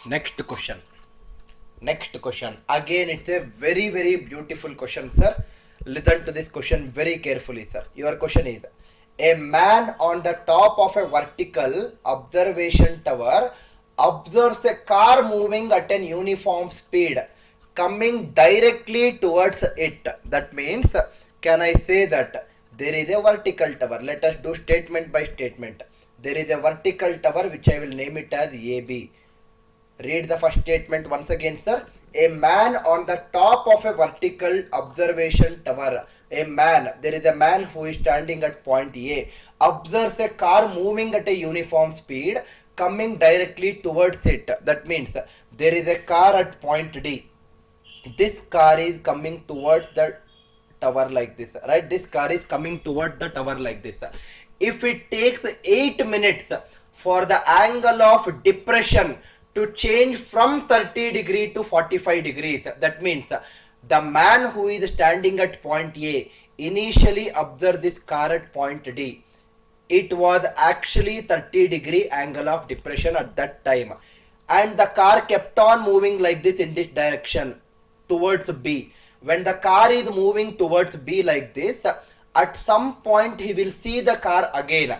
Next question. Next question. Again, it's a very, very beautiful question, sir. Listen to this question very carefully, sir. Your question is, a man on the top of a vertical observation tower observes a car moving at an uniform speed coming directly towards it. That means, can I say that there is a vertical tower? Let us do statement by statement. There is a vertical tower which I will name it as AB. Read the first statement once again, sir. A man on the top of a vertical observation tower. A man, there is a man who is standing at point A, observes a car moving at a uniform speed coming directly towards it. That means there is a car at point D. This car is coming towards the tower like this, right? This car is coming towards the tower like this. If it takes 8 minutes for the angle of depression to change from 30 degree to 45 degrees, that means the man who is standing at point A initially observed this car at point D. It was actually 30 degree angle of depression at that time, and the car kept on moving like this in this direction towards B. When the car is moving towards B like this, at some point he will see the car again.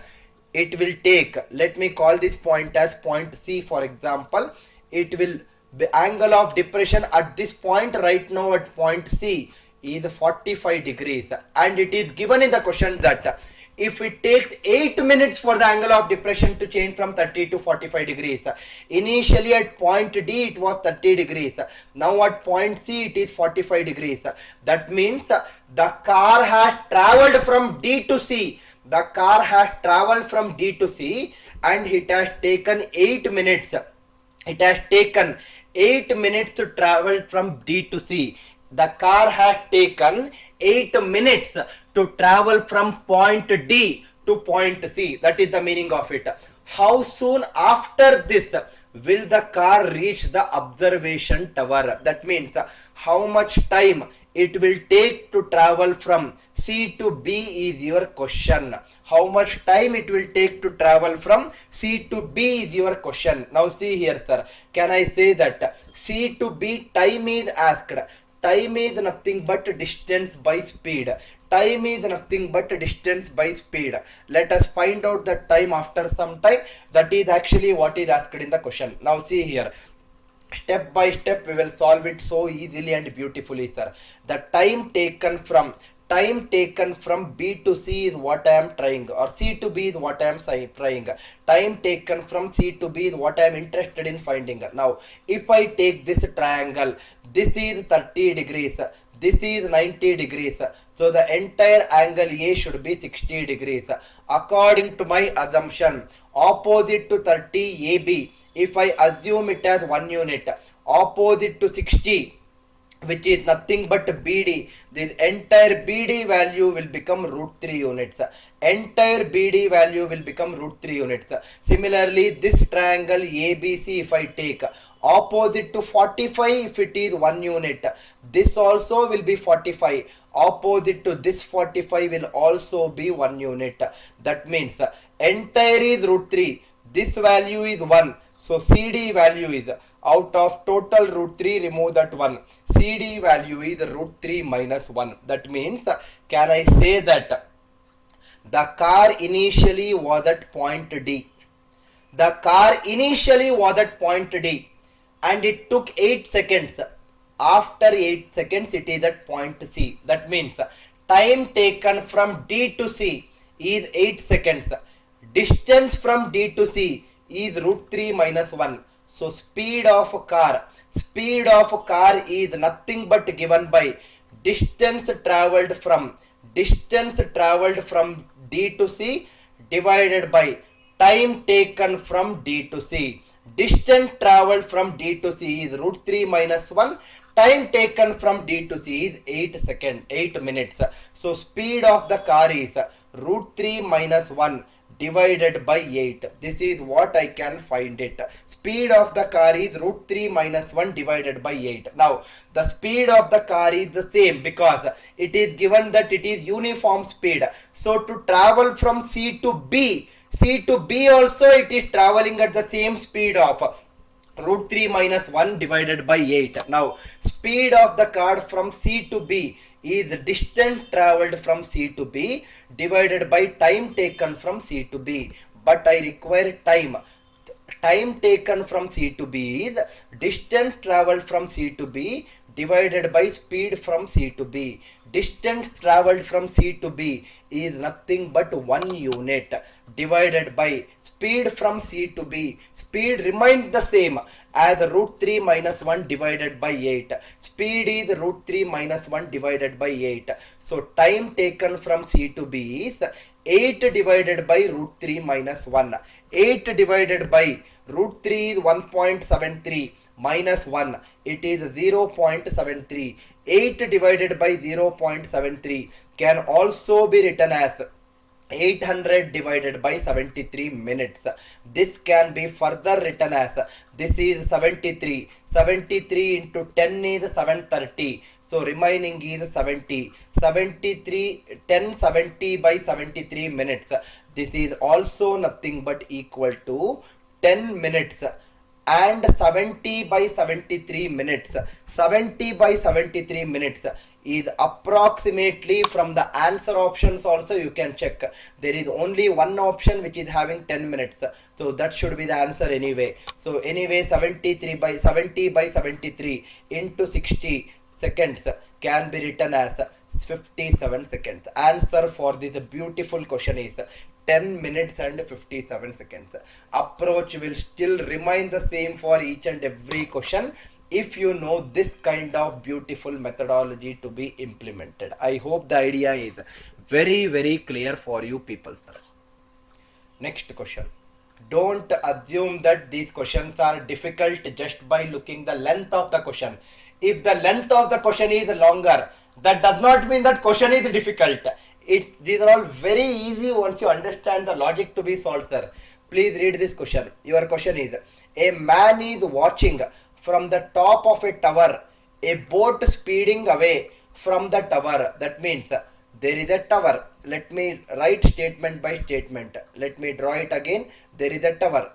It will take, let me call this point as point C for example. It will, the angle of depression at this point right now at point C is 45 degrees, and it is given in the question that if it takes 8 minutes for the angle of depression to change from 30 to 45 degrees, initially at point D it was 30 degrees, now at point C it is 45 degrees. That means the car has traveled from D to C. The car has traveled from D to C and it has taken 8 minutes. It has taken 8 minutes to travel from D to C. The car has taken 8 minutes to travel from point D to point C. That is the meaning of it. How soon after this will the car reach the observation tower? That means how much time it will take to travel from C to B is your question. How much time it will take to travel from C to B is your question. Now see here, sir. Can I say that C to B time is asked? Time is nothing but distance by speed. Time is nothing but distance by speed. Let us find out the time after some time. That is actually what is asked in the question. Now see here. Step by step we will solve it so easily and beautifully, sir. The time taken from B to C is what I am trying, or C to B is what I am trying. Time taken from C to B is what I am interested in finding. Now if I take this triangle, this is 30 degrees, this is 90 degrees, so the entire angle A should be 60 degrees. According to my assumption, opposite to 30 AB, if I assume it as 1 unit, opposite to 60, which is nothing but BD, this entire BD value will become root 3 units. Entire BD value will become root 3 units. Similarly, this triangle ABC, if I take opposite to 45, if it is 1 unit, this also will be 45. Opposite to this 45 will also be 1 unit. That means entire is root 3. This value is 1. So CD value is, out of total root 3, remove that 1. CD value is root 3 minus 1. That means, can I say that the car initially was at point D. The car initially was at point D and it took 8 seconds. After 8 seconds it is at point C. That means time taken from D to C is 8 seconds. Distance from D to C is root 3 minus 1. So speed of a car is nothing but given by distance traveled from D to C divided by time taken from D to C. Distance traveled from D to C is root 3 minus 1. Time taken from D to C is 8 minutes. So speed of the car is root 3 minus 1 divided by 8. This is what I can find it. Speed of the car is root 3 minus 1 divided by 8. Now, the speed of the car is the same because it is given that it is uniform speed. So, to travel from C to B also it is traveling at the same speed of root 3 minus 1 divided by 8. Now, speed of the car from C to B is distance traveled from C to B divided by time taken from C to B. But I require time. Time taken from C to B is distance traveled from C to B divided by speed from C to B. Distance traveled from C to B is nothing but 1 unit divided by speed from C to B. Speed remains the same as root 3 minus 1 divided by 8. Speed is root 3 minus 1 divided by 8. So time taken from C to B is 8 divided by root 3 minus 1. 8 divided by root 3 is 1.73 minus 1. It is 0.73. 8 divided by 0.73 can also be written as 800 divided by 73 minutes. This can be further written as this is 73. 73 into 10 is 730. So remaining is 70. 73, 10, 70 by 73 minutes. This is also nothing but equal to 10 minutes. And 70 by 73 minutes. 70 by 73 minutes is approximately, from the answer options also you can check. There is only one option which is having 10 minutes. So that should be the answer anyway. So anyway, 70 by 73 into 60 seconds can be written as 57 seconds. Answer for this beautiful question is 10 minutes and 57 seconds. Approach will still remain the same for each and every question if you know this kind of beautiful methodology to be implemented. I hope the idea is very clear for you people, sir. Next question. Don't assume that these questions are difficult just by looking the length of the question. If the length of the question is longer, that does not mean that question is difficult. These are all very easy once you understand the logic to be solved, sir. Please read this question. Your question is, a man is watching from the top of a tower a boat speeding away from the tower. That means there is a tower. Let me write statement by statement. Let me draw it again. There is a tower.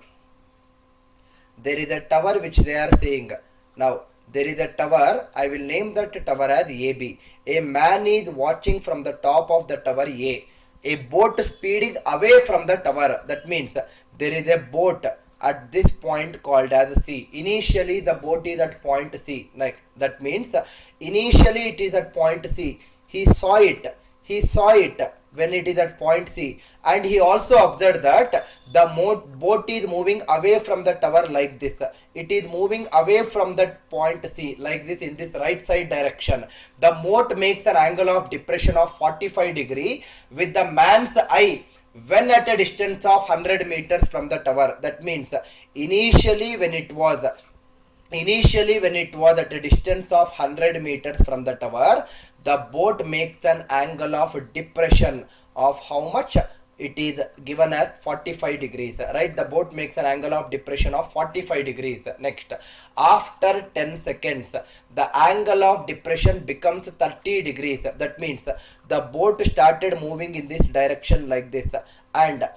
There is a tower which they are saying. Now, there is a tower. I will name that tower as AB. A man is watching from the top of the tower A. A boat speeding away from the tower. That means there is a boat at this point called as C. Initially, the boat is at point C. Like that means initially it is at point C. He saw it. He saw it when it is at point C, and he also observed that the boat is moving away from the tower like this. It is moving away from that point C like this in this right side direction. The boat makes an angle of depression of 45 degree with the man's eye when at a distance of 100 meters from the tower. That means initially when it was at a distance of 100 meters from the tower, the boat makes an angle of depression of how much? It is given as 45 degrees, right? The boat makes an angle of depression of 45 degrees. Next, after 10 seconds, the angle of depression becomes 30 degrees. That means the boat started moving in this direction like this, and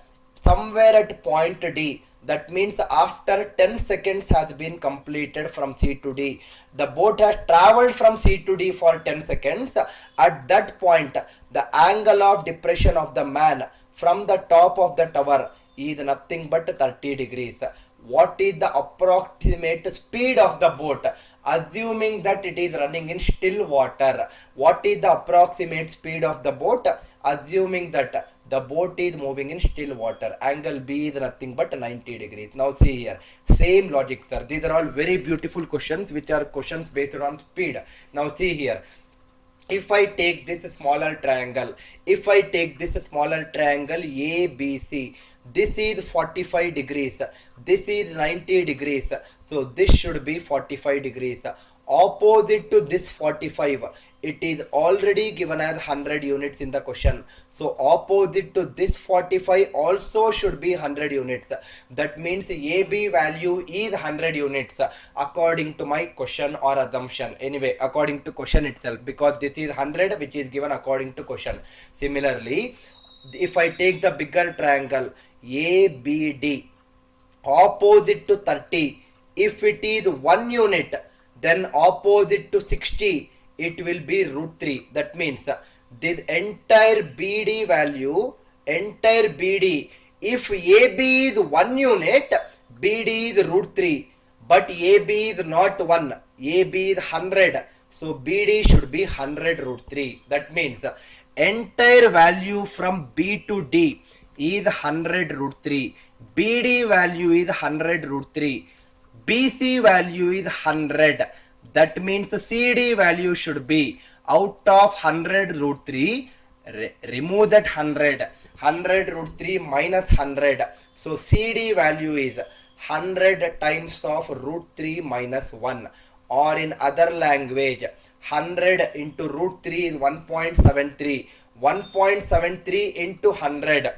somewhere at point D, that means after 10 seconds has been completed from C to D, the boat has traveled from C to D for 10 seconds. At that point, the angle of depression of the man from the top of the tower is nothing but 30 degrees. What is the approximate speed of the boat? Assuming that it is running in still water, what is the approximate speed of the boat? Assuming that the boat is moving in still water, angle B is nothing but 90 degrees. Now see here, same logic, sir. These are all very beautiful questions which are questions based on speed. Now see here, if I take this smaller triangle, ABC, this is 45 degrees, this is 90 degrees, so this should be 45 degrees. Opposite to this 45, it is already given as 100 units in the question. So opposite to this 45 also should be 100 units. That means AB value is 100 units according to my question or assumption. Anyway, according to question itself, because this is 100 which is given according to question. Similarly, if I take the bigger triangle ABD, opposite to 30, If it is 1 unit, then opposite to 60, it will be root 3. That means this entire BD value, entire BD, if AB is 1 unit, BD is root 3. But AB is not 1, AB is 100. So BD should be 100 root 3. That means entire value from B to D is 100 root 3. BD value is 100 root 3. BC value is 100. That means the CD value should be out of 100 root 3. Remove that 100. 100 root 3 minus 100. So CD value is 100 times of root 3 minus 1. Or in other language, 100 into root 3 is 1.73. 1.73 into 100.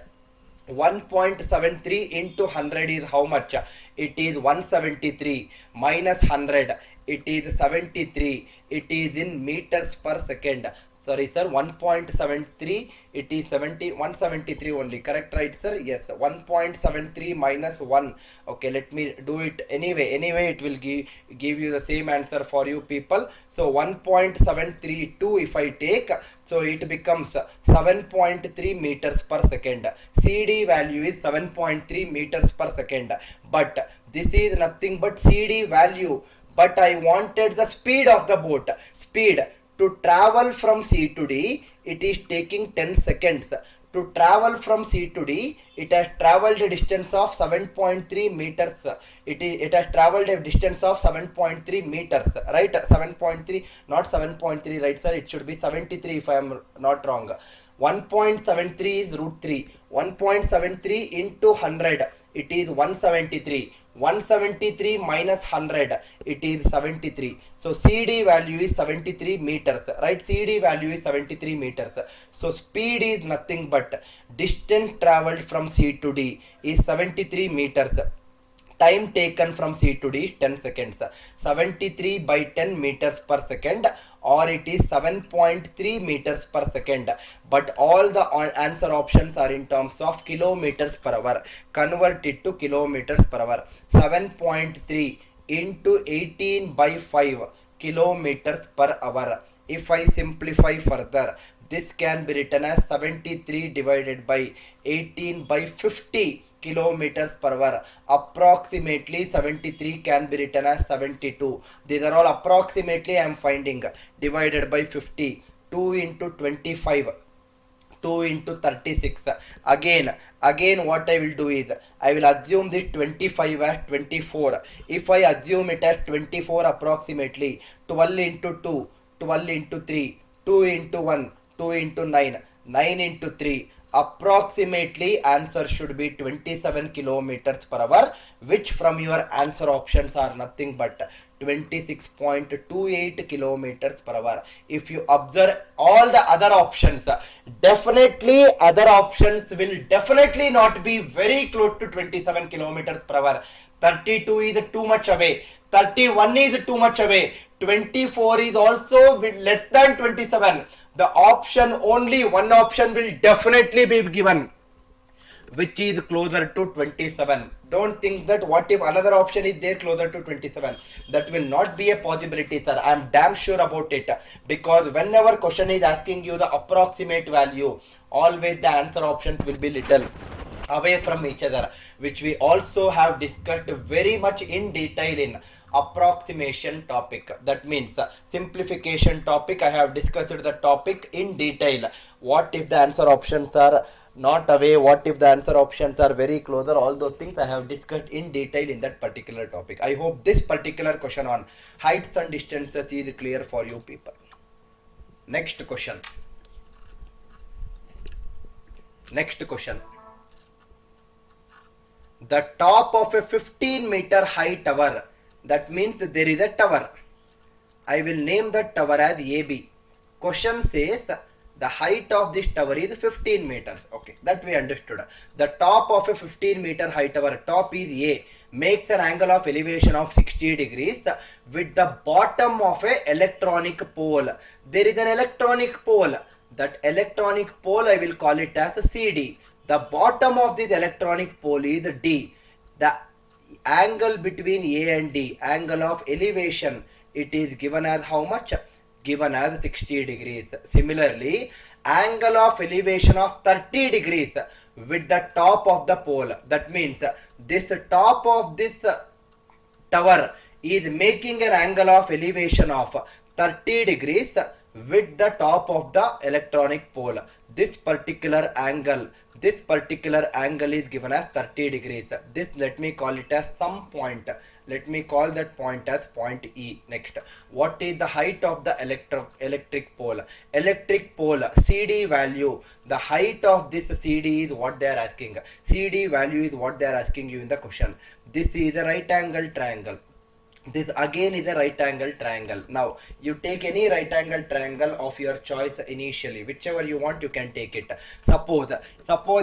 1.73 into 100 is how much? It is 173 minus 100. It is 73. It is in meters per second. Sorry sir, 1.73, it is 173 only, correct, right sir? Yes, 1.73 minus 1. Okay, let me do it anyway. It will give you the same answer for you people. So 1.732 if I take, so it becomes 7.3 meters per second. CD value is 7.3 meters per second. But this is nothing but CD value. But I wanted the speed of the boat. Speed. To travel from C to D, it is taking 10 seconds. To travel from C to D, it has traveled a distance of 7.3 meters. It has traveled a distance of 7.3 meters, right? 7.3, not 7.3, right sir? It should be 73 if I am not wrong. 1.73 is root 3. 1.73 into 100, it is 173. 173 minus 100, it is 73. So CD value is 73 meters, right? CD value is 73 meters. So speed is nothing but distance traveled from C to D is 73 meters. Time taken from C to D is 10 seconds. 73 by 10 meters per second, or it is 7.3 meters per second. But all the answer options are in terms of kilometers per hour. Convert it to kilometers per hour. 7.3 into 18 by 5 kilometers per hour. If I simplify further, this can be written as 73 divided by 18 by 50 kilometers per hour. Approximately 73 can be written as 72. These are all approximately I am finding. Divided by 50. 2 into 25. 2 into 36. Again what I will do is, I will assume this 25 as 24. If I assume it as 24 approximately, 12 into 2, 12 into 3, 2 into 1, 2 into 9, 9 into 3. Approximately answer should be 27 kilometers per hour, which from your answer options are nothing but 26.28 kilometers per hour. If you observe all the other options, definitely other options will definitely not be very close to 27 kilometers per hour. 32 is too much away. 31 is too much away. 24 is also less than 27. The option, only one option will definitely be given, which is closer to 27. Don't think that what if another option is there closer to 27. That will not be a possibility, sir. I am damn sure about it. Because whenever question is asking you the approximate value, always the answer options will be little away from each other, which we also have discussed very much in detail in approximation topic. That means simplification topic. I have discussed the topic in detail. What if the answer options are not away? What if the answer options are very closer? All those things I have discussed in detail in that particular topic. I hope this particular question on heights and distances is clear for you people. Next question. The top of a 15-meter high tower. That means there is a tower. I will name the tower as AB. Question says the height of this tower is 15 meters. Okay, that we understood. The top of a 15-meter high tower, top is A, makes an angle of elevation of 60 degrees with the bottom of a electronic pole. There is an electronic pole. That electronic pole I will call it as CD. The bottom of this electronic pole is D. The Angle between A and D, angle of elevation, it is given as how much? Given as 60 degrees. Similarly, angle of elevation of 30 degrees with the top of the pole. That means this top of this tower is making an angle of elevation of 30 degrees with the top of the electronic pole. This particular angle is given as 30 degrees. This, let me call it as some point. Let me call that point as point E. Next, what is the height of the electric pole? Electric pole CD value. The height of this CD is what they are asking. CD value is what they are asking you in the question. This is a right angle triangle. This again is a right angle triangle. Now you take any right angle triangle of your choice initially, whichever you want you can take it. Suppose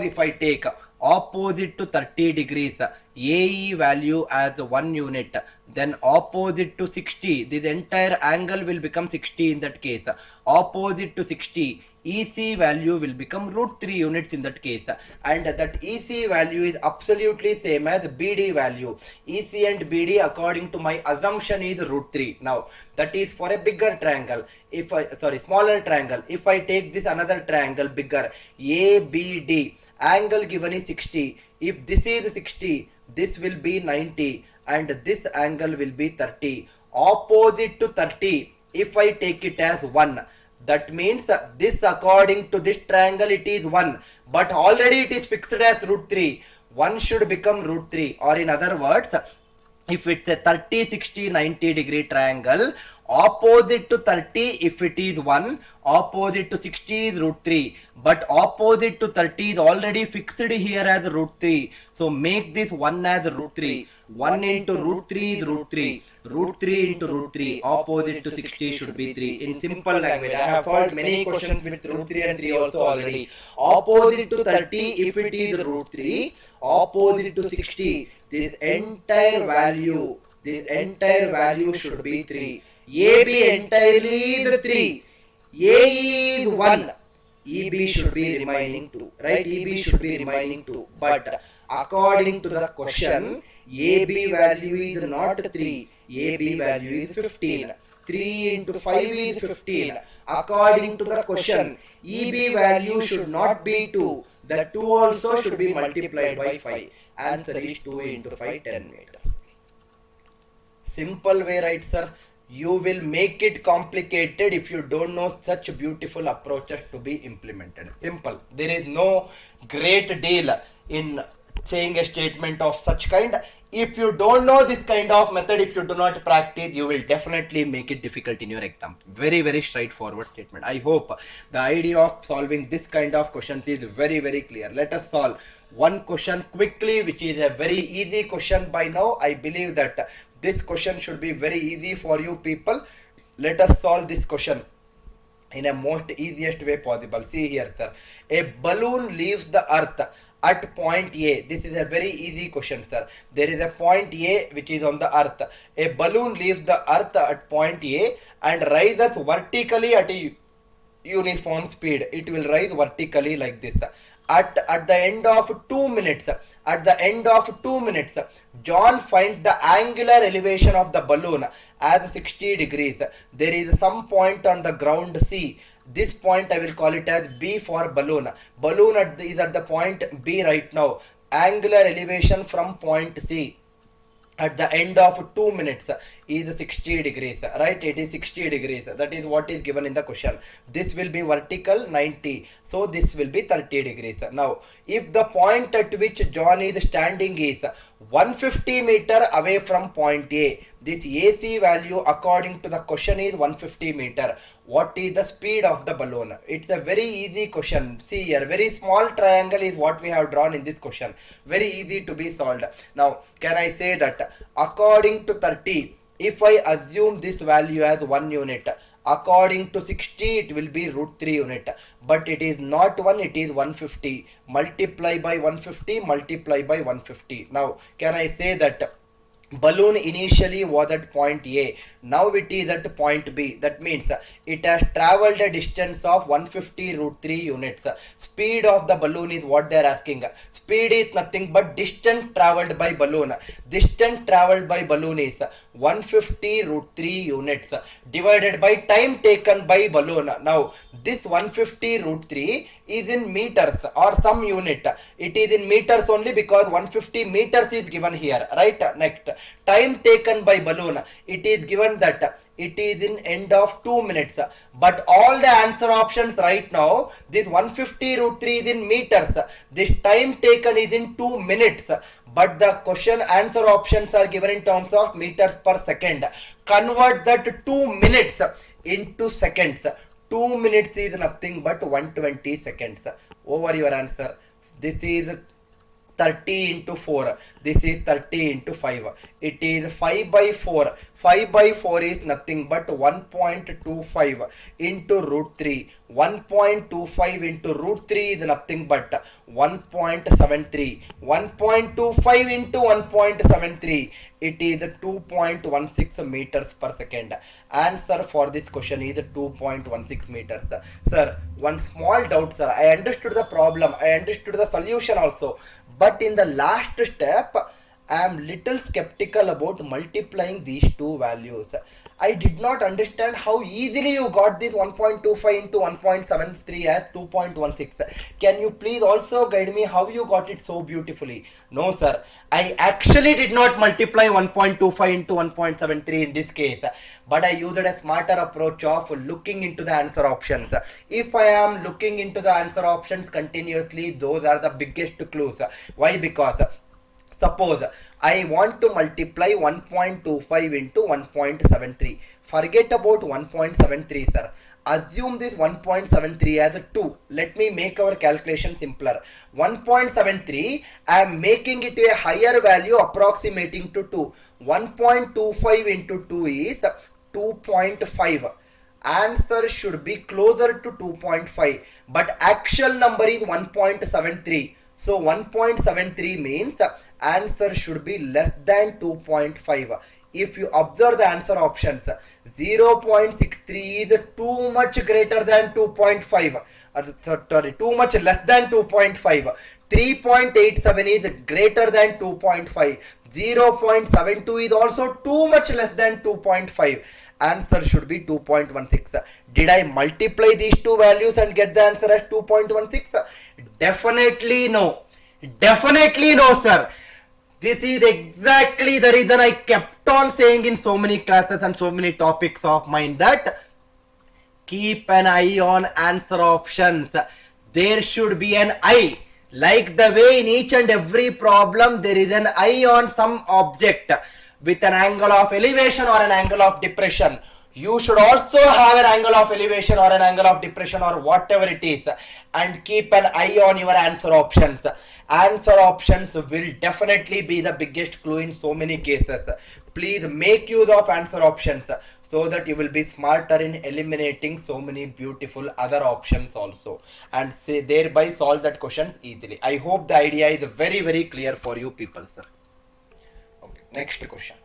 if I take opposite to 30 degrees AE value as 1 unit, then opposite to 60, this entire angle will become 60 in that case. Opposite to 60, EC value will become root 3 units in that case, and that EC value is absolutely same as BD value. EC and BD according to my assumption is root 3. Now that is for a bigger triangle. Smaller triangle. If I take this another triangle bigger, ABD, angle given is 60. If this is 60, this will be 90 and this angle will be 30. Opposite to 30, if I take it as 1, that means this according to this triangle it is 1, but already it is fixed as root 3. 1 should become root 3, or in other words, if it's a 30, 60, 90 degree triangle, opposite to 30 if it is 1, opposite to 60 is root 3, but opposite to 30 is already fixed here as root 3, so make this 1 as root 3. 1 into root 3 is root 3, root 3 into root 3, opposite to 60 should be 3. In simple language, I have solved many questions with root 3 and 3 also already. Opposite to 30 if it is root 3, opposite to 60, this entire value should be 3. AB entirely is 3. AE is 1. EB should be remaining 2. Right? EB should be remaining 2. But according to the question, AB value is not 3. AB value is 15. 3 into 5 is 15. According to the question, EB value should not be 2. The 2 also should be multiplied by 5. Answer is 2 into 5, 10 meters. Simple way, right, sir? You will make it complicated if you don't know such beautiful approaches to be implemented. Simple. There is no great deal in saying a statement of such kind. If you don't know this kind of method, if you do not practice, you will definitely make it difficult in your exam. Very, very straightforward statement. I hope the idea of solving this kind of questions is very, very clear. Let us solve one question quickly, which is a very easy question by now. I believe that this question should be very easy for you people. Let us solve this question in a most easiest way possible. See here, sir. A balloon leaves the earth at point A. This is a very easy question, sir. There is a point A which is on the earth. A balloon leaves the earth at point A and rises vertically at a uniform speed. It will rise vertically like this. At the end of 2 minutes, John finds the angular elevation of the balloon as 60 degrees. There is some point on the ground C. This point I will call it as B for balloon. Balloon is at the point B right now. Angular elevation from point C at the end of 2 minutes is 60 degrees, right? It is 60 degrees. That is what is given in the question. This will be vertical 90. So this will be 30 degrees. Now, if the point at which John is standing is 150 meter away from point A, this AC value according to the question is 150 meter. What is the speed of the balloon? It's a very easy question. See here, very small triangle is what we have drawn in this question. Very easy to be solved. Now, can I say that according to 30, if I assume this value as 1 unit, according to 60 it will be root 3 unit, but it is not 1, it is 150. Multiply by 150, multiply by 150. Now, can I say that balloon initially was at point A, now it is at point B. That means it has traveled a distance of 150 root 3 units. Speed of the balloon is what they are asking. Speed is nothing but distance traveled by balloon. Distance traveled by balloon is 150 root 3 units divided by time taken by balloon. Now this 150 root 3 is in meters or some unit. It is in meters only because 150 meters is given here, right? Next, time taken by balloon, it is given that it is in end of 2 minutes, but all the answer options right now, this 150 root 3 is in meters, this time taken is in 2 minutes, but the question answer options are given in terms of meters per second. Convert that 2 minutes into seconds. 2 minutes is nothing but 120 seconds. Over your answer. This is 30 into 4. This is 30 into 5. It is 5 by 4. 5 by 4 is nothing but 1.25 into root 3. 1.25 into root 3 is nothing but 1.73. 1.25 into 1.73. It is 2.16 meters per second. Answer for this question is 2.16 meters. Sir, one small doubt, sir. I understood the problem. I understood the solution also. But in the last step, I am little skeptical about multiplying these two values. I did not understand how easily you got this 1.25 into 1.73 as 2.16. Can you please also guide me how you got it so beautifully? No, sir. I actually did not multiply 1.25 into 1.73 in this case, but I used a smarter approach of looking into the answer options. If I am looking into the answer options continuously, those are the biggest clues. Why? Because suppose I want to multiply 1.25 into 1.73. Forget about 1.73, sir. Assume this 1.73 as a 2. Let me make our calculation simpler. 1.73, I am making it a higher value approximating to 2. 1.25 into 2 is 2.5. Answer should be closer to 2.5, but actual number is 1.73. So 1.73 means the answer should be less than 2.5. If you observe the answer options, 0.63 is too much greater than 2.5. Sorry, too much less than 2.5. 3.87 is greater than 2.5. 0.72 is also too much less than 2.5. Answer should be 2.16. Did I multiply these two values and get the answer as 2.16? Definitely no. Definitely no, sir. This is exactly the reason I kept on saying in so many classes and so many topics of mine that keep an eye on answer options. There should be an eye. Like the way in each and every problem there is an eye on some object with an angle of elevation or an angle of depression. You should also have an angle of elevation or an angle of depression or whatever it is, and keep an eye on your answer options. Answer options will definitely be the biggest clue in so many cases. Please make use of answer options so that you will be smarter in eliminating so many beautiful other options also, and thereby solve that question easily. I hope the idea is very clear for you people, sir. Okay, next question.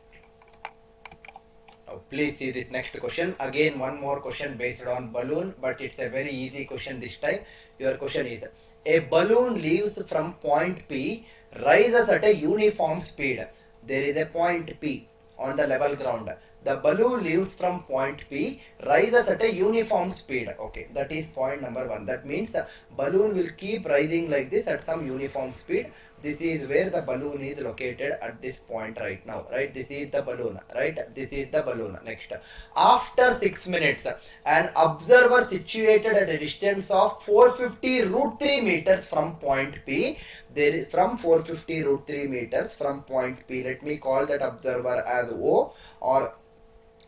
Now please see this next question. Again one more question based on balloon, but it's a very easy question this time. Your question is, a balloon leaves from point P, rises at a uniform speed. There is a point P on the level ground. The balloon leaves from point P, rises at a uniform speed. Okay, that is point number 1. That means the balloon will keep rising like this at some uniform speed. This is where the balloon is located at this point right now, right? This is the balloon, right? This is the balloon. Next, after 6 minutes, an observer situated at a distance of 450 root 3 meters from point P, there is from 450 root 3 meters from point P. Let me call that observer as O, or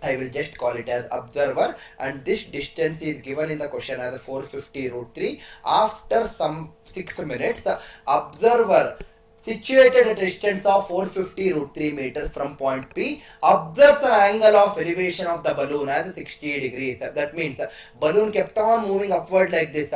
I will just call it as observer, and this distance is given in the question as 450 root 3. After some 6 minutes, observer situated at a distance of 450 root 3 meters from point P observes an angle of elevation of the balloon as 60 degrees. That means balloon kept on moving upward like this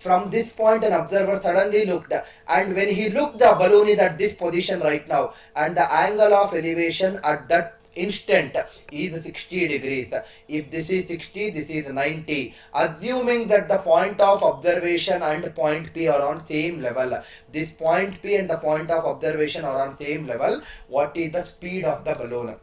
From this point an observer suddenly looked, and when he looked, the balloon is at this position right now, and the angle of elevation at that instant is 60 degrees. If this is 60, this is 90. Assuming that the point of observation and point P are on same level, this point P and the point of observation are on same level, what is the speed of the balloon?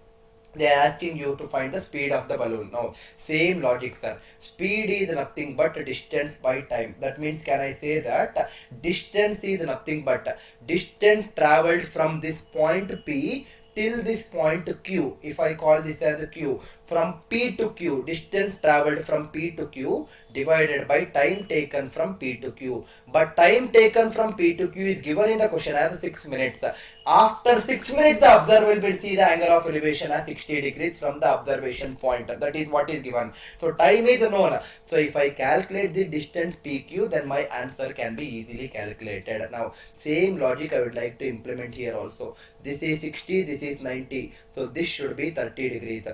They are asking you to find the speed of the balloon. Now, same logic, sir. Speed is nothing but distance by time. That means, can I say that distance is nothing but distance traveled from this point P till this point Q. If I call this as a Q, from P to Q, distance traveled from P to Q divided by time taken from P to Q. But time taken from P to Q is given in the question as 6 minutes. After 6 minutes, the observer will see the angle of elevation as 60 degrees from the observation point. That is what is given. So time is known. So if I calculate the distance PQ, then my answer can be easily calculated. Now, same logic I would like to implement here also. This is 60, this is 90. So this should be 30 degrees.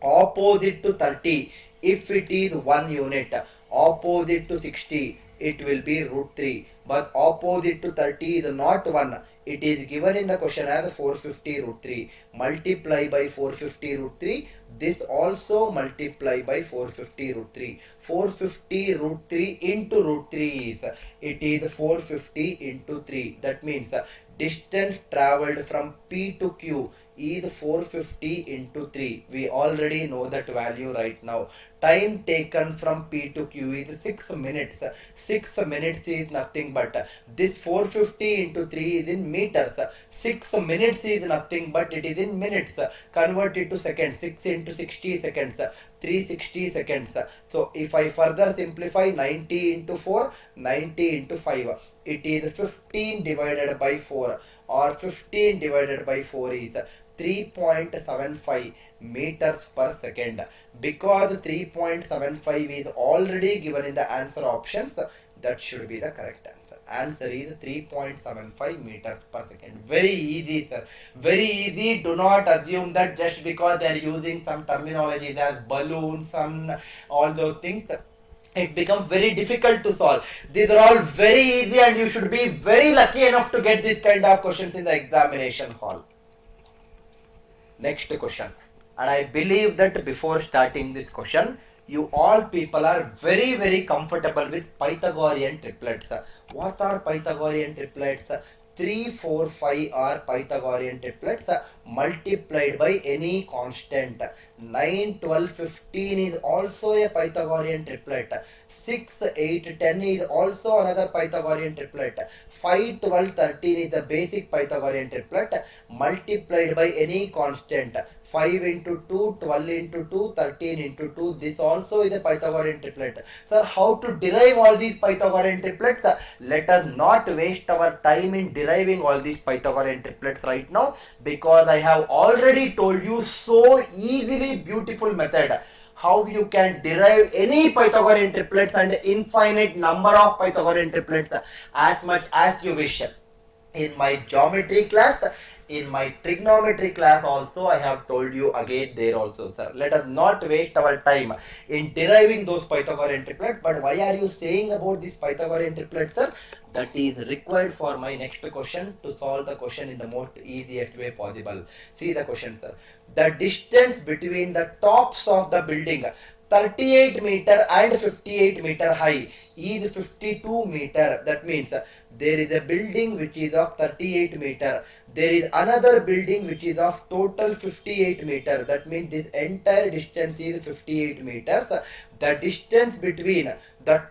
Opposite to 30, if it is 1 unit, opposite to 60, it will be root 3. But opposite to 30 is not 1. It is given in the question as 450 root 3. Multiply by 450 root 3. This also multiply by 450 root 3. 450 root 3 into root 3 is, it is 450 into 3. That means distance traveled from P to Q is 450 into 3. We already know that value right now. Time taken from P to Q is 6 minutes. 6 minutes is nothing but this 450 into 3 is in meters. 6 minutes is nothing but it is in minutes. Convert it to seconds. 6 into 60 seconds. 360 seconds. So if I further simplify, 90 into 4, 90 into 5. It is 15 divided by 4, or 15 divided by 4 is 3.75 meters per second. Because 3.75 is already given in the answer options, that should be the correct answer. Answer is 3.75 meters per second. Very easy, sir. Very easy. Do not assume that just because they are using some terminologies as balloon, sun, all those things, it becomes very difficult to solve. These are all very easy, and you should be very lucky enough to get this kind of questions in the examination hall. Next question. And I believe that before starting this question, you all people are very comfortable with Pythagorean triplets. What are Pythagorean triplets? 3, 4, 5 are Pythagorean triplets multiplied by any constant. 9, 12, 15 is also a Pythagorean triplet. 6, 8, 10 is also another Pythagorean triplet. 5, 12, 13 is the basic Pythagorean triplet multiplied by any constant. 5 into 2, 12 into 2, 13 into 2. This also is a Pythagorean triplet. Sir, how to derive all these Pythagorean triplets? Let us not waste our time in deriving all these Pythagorean triplets right now, because I have already told you so easily beautiful method how you can derive any Pythagorean triplets and infinite number of Pythagorean triplets as much as you wish. In my geometry class, in my trigonometry class also, I have told you again there also, sir. Let us not waste our time in deriving those Pythagorean triplets. But why are you saying about this Pythagorean triplet, sir? That is required for my next question to solve the question in the most easiest way possible. See the question, sir. The distance between the tops of the building 38 meter and 58 meter high is 52 meter. That means there is a building which is of 38 meter. There is another building which is of total 58 meter. That means this entire distance is 58 meters. The distance between the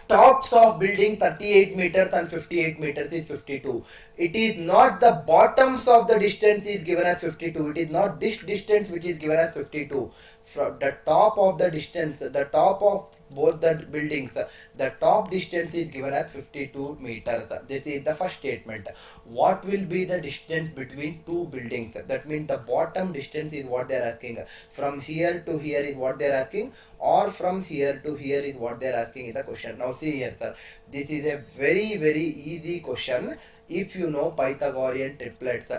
tops of building 38 meters and 58 meters is 52. It is not the bottoms of the distance is given as 52. It is not this distance which is given as 52. From the top of the distance, the top of both the buildings, the top distance is given as 52 meters. This is the first statement. What will be the distance between two buildings? That means the bottom distance is what they are asking. From here to here is what they are asking, or from here to here is what they are asking in the question. Now see here, sir. This is a very easy question. If you know Pythagorean triplets,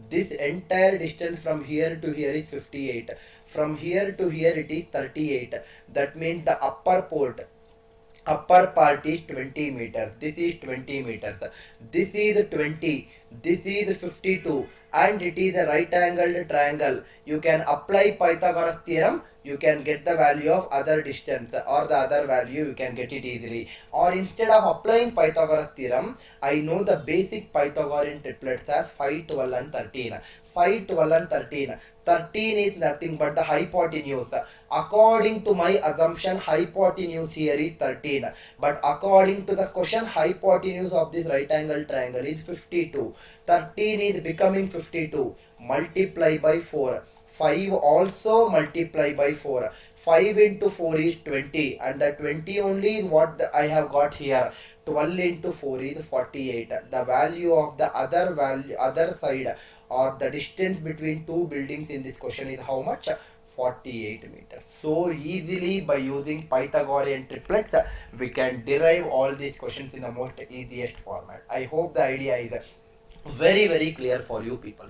this entire distance from here to here is 58. From here to here it is 38. That means the upper port upper part is 20 meters, this is 20 meters, this is 20, this is 52, and it is a right angled triangle. You can apply Pythagoras theorem, you can get the value of other distance or the other value, you can get it easily. Or instead of applying Pythagoras theorem, I know the basic Pythagorean triplets as 5, 12 and 13. 5, 12 and 13. 13 is nothing but the hypotenuse. According to my assumption, hypotenuse here is 13. But according to the question, hypotenuse of this right angle triangle is 52. 13 is becoming 52. Multiply by 4. 5 also multiply by 4. 5 into 4 is 20. And the 20 only is what I have got here. 12 into 4 is 48. The value of the other side, or the distance between two buildings in this question is how much? 48 meters. So easily by using Pythagorean triplets, we can derive all these questions in the most easiest format. I hope the idea is very clear for you people.